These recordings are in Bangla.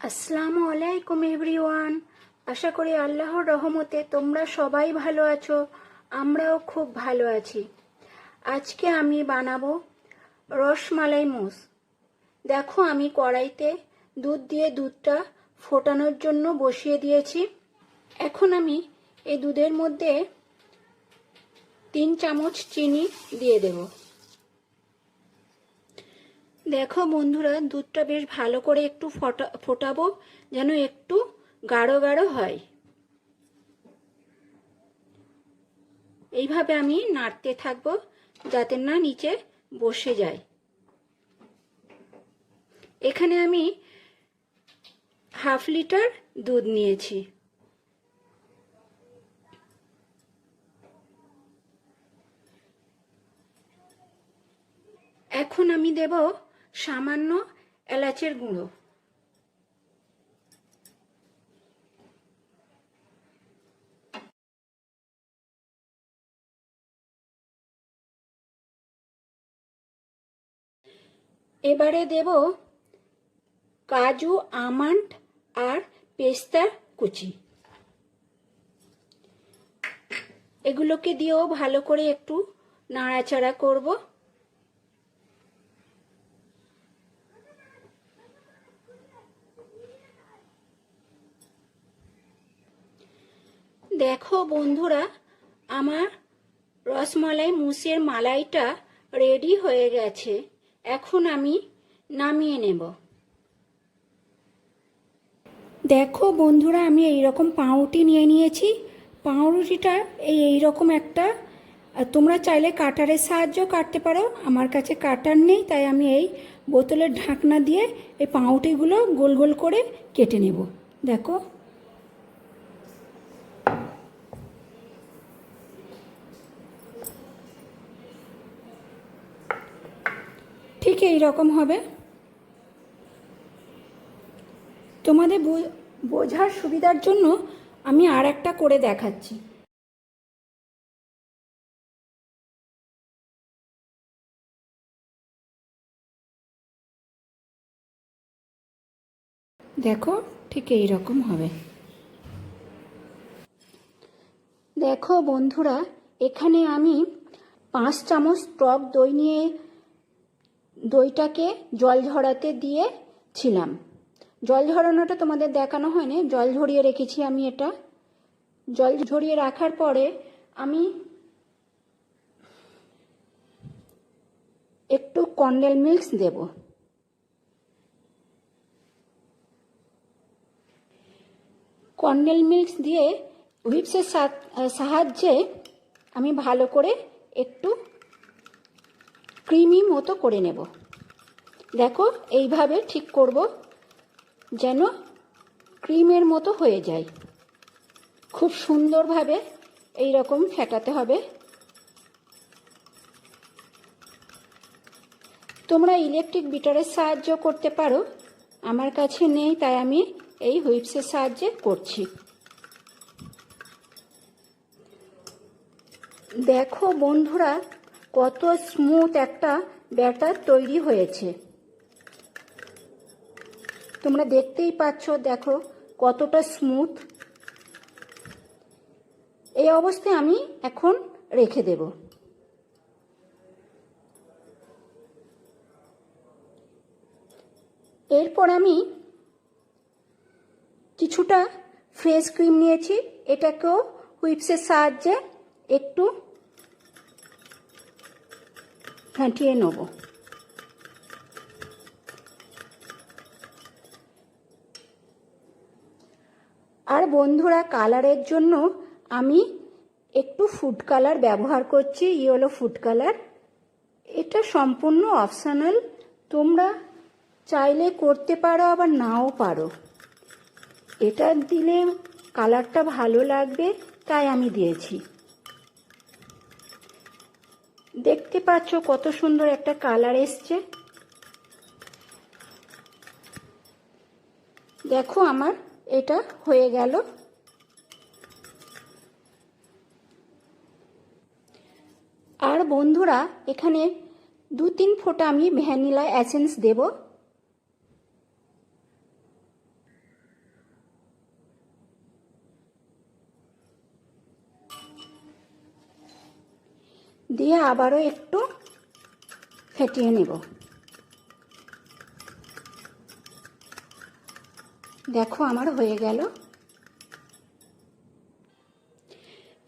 আসসালামু আলাইকুম এভরিওয়ান। আশা করি আল্লাহর রহমতে তোমরা সবাই ভালো আছো, আমরাও খুব ভালো আছি। আজকে আমি বানাবো রসমালাই মুস। দেখো আমি কড়াইতে দুধ দিয়ে দুধটা ফোটানোর জন্য বসিয়ে দিয়েছি। এখন আমি এই দুধের মধ্যে 3 চামচ চিনি দিয়ে দেব। দেখো বন্ধুরা, দুধটা বেশ ভালো করে একটু ফোটাবো যেন একটু গাঢ় গাঢ় হয়। এইভাবে আমি নাড়তে থাকবো যাতে না নিচে বসে যায়। এখানে আমি ½ লিটার দুধ নিয়েছি। এখন আমি দেব সামান্য এলাচের গুঁড়ো। এবারে দেব কাজু, আমন্ড আর পেস্তার কুচি। এগুলোকে দিয়েও ভালো করে একটু নাড়াচাড়া করব। দেখো বন্ধুরা, আমার রসমালাই মুসের মালাইটা রেডি হয়ে গেছে। এখন আমি নামিয়ে নেব। দেখো বন্ধুরা, আমি এইরকম পাউরুটি নিয়ে নিয়েছি। পাউরুটিটা এইরকম একটা, তোমরা চাইলে কাটারের সাহায্যেও কাটতে পারো। আমার কাছে কাটার নেই, তাই আমি এই বোতলের ঢাকনা দিয়ে এই পাউরুটিগুলো গোল গোল করে কেটে নেব। দেখো ঠিক এই রকম হবে। তোমাদের বোঝার সুবিধার জন্য আমি আর একটা করে দেখাচ্ছি। দেখো ঠিক এই রকম হবে। দেখো বন্ধুরা, এখানে আমি 5 চামচ টক দই নিয়ে দইটাকে জল ঝরাতে দিয়েছিলাম। জল ঝরানোটা তোমাদের দেখানো হয়নি, জল ঝরিয়ে রেখেছি আমি। এটা জল ঝরিয়ে রাখার পরে আমি একটু কন্ডেন্স মিল্ক দেব। কন্ডেন্স মিল্ক দিয়ে হুইপসের সাহায্যে আমি ভালো করে একটু ক্রিমি মতো করে নেব। দেখো এইভাবে ঠিক করব যেন ক্রিমের মতো হয়ে যায়। খুব সুন্দরভাবে এই রকম ফেটাতে হবে। তোমরা ইলেকট্রিক বিটারের সাহায্য করতে পারো, আমার কাছে নেই তাই আমি এই হুইপসের সাহায্যে করছি। দেখো বন্ধুরা, কত স্মুথ একটা ব্যাটার তৈরি হয়েছে। তোমরা দেখতেই পাচ্ছ, দেখো কতটা স্মুথ। এই অবস্থায় আমি এখন রেখে দেব। এরপর আমি কিছুটা ফ্রেশ ক্রিম নিয়েছি, এটাকেও হুইপসের সাহায্যে একটু ফেটিয়ে নেব। আর বন্ধুরা, কালারের জন্য আমি একটু ফুড কালার ব্যবহার করছি, ইয়েলো ফুড কালার। এটা সম্পূর্ণ অপশনাল, তোমরা চাইলে করতে পারো আবার নাও পারো। এটা দিলে কালারটা ভালো লাগবে তাই আমি দিয়েছি। দেখতে পাচ্ছ কত সুন্দর একটা কালার এসছে। দেখো আমার এটা হয়ে গেল। আর বন্ধুরা, এখানে 2-3 ফোঁটা আমি ভ্যানিলা এসেন্স দেব। দিয়ে আবারও একটু ফেটিয়ে নেব। দেখো আমার হয়ে গেল।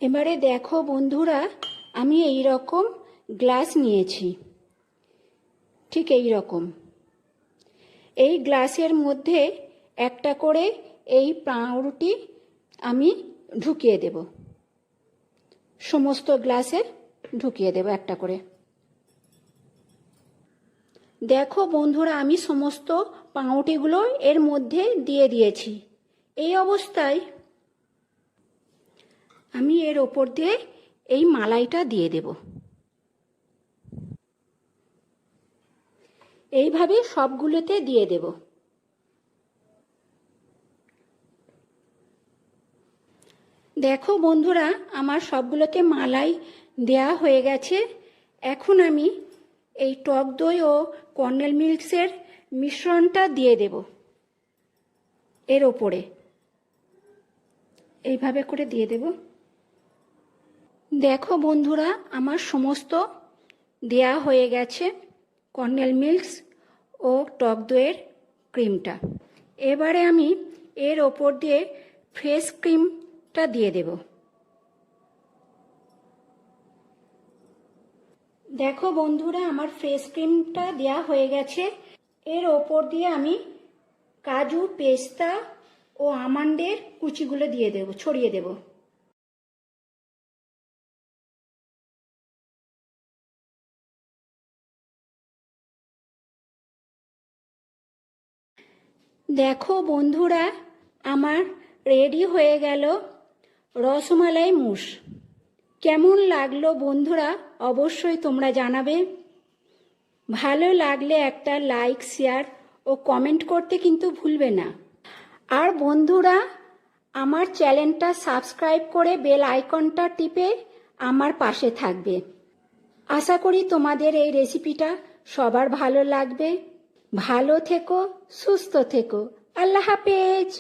এবারে দেখো বন্ধুরা, আমি এই রকম গ্লাস নিয়েছি, ঠিক এই রকম। এই গ্লাসের মধ্যে একটা করে এই পাউরুটি আমি ঢুকিয়ে দেব, সমস্ত গ্লাসে ঢুকিয়ে দেব একটা করে। দেখো বন্ধুরা, আমি সমস্ত পাউরুটিগুলো এর মধ্যে দিয়ে দিয়েছি। এই অবস্থায় আমি এর ওপর দিয়ে এই মালাইটা দিয়ে দেব। এইভাবে সবগুলোতে দিয়ে দেব। দেখো বন্ধুরা, আমার সবগুলোকে মালাই দেয়া হয়ে গেছে। এখন আমি এই টক দই ও কর্নেল মিল্কসের মিশ্রণটা দিয়ে দেব এর ওপরে, এইভাবে করে দিয়ে দেব। দেখো বন্ধুরা, আমার সমস্ত দেয়া হয়ে গেছে কর্নেল মিল্কস ও টক দইয়ের ক্রিমটা। এবারে আমি এর ওপর দিয়ে ফ্রেশ ক্রিমটা দিয়ে দেব। দেখো বন্ধুরা, আমার ফ্রেশ ক্রিমটা দেওয়া হয়ে গেছে। এর ওপর দিয়ে আমি কাজু, পেস্তা ও আমন্ডের কুচিগুলো দিয়ে দেব, ছড়িয়ে দেব। দেখো বন্ধুরা, আমার রেডি হয়ে গেল রসমালাই মুস। কেমন লাগলো বন্ধুরা অবশ্যই তোমরা জানাবে। ভালো লাগলে একটা লাইক, শেয়ার ও কমেন্ট করতে কিন্তু ভুলবে না। আর বন্ধুরা, আমার চ্যানেলটা সাবস্ক্রাইব করে বেল আইকনটা টিপে আমার পাশে থাকবে। আশা করি তোমাদের এই রেসিপিটা সবার ভালো লাগবে। ভালো থেকো, সুস্থ থেকো। আল্লাহ হাফেজ।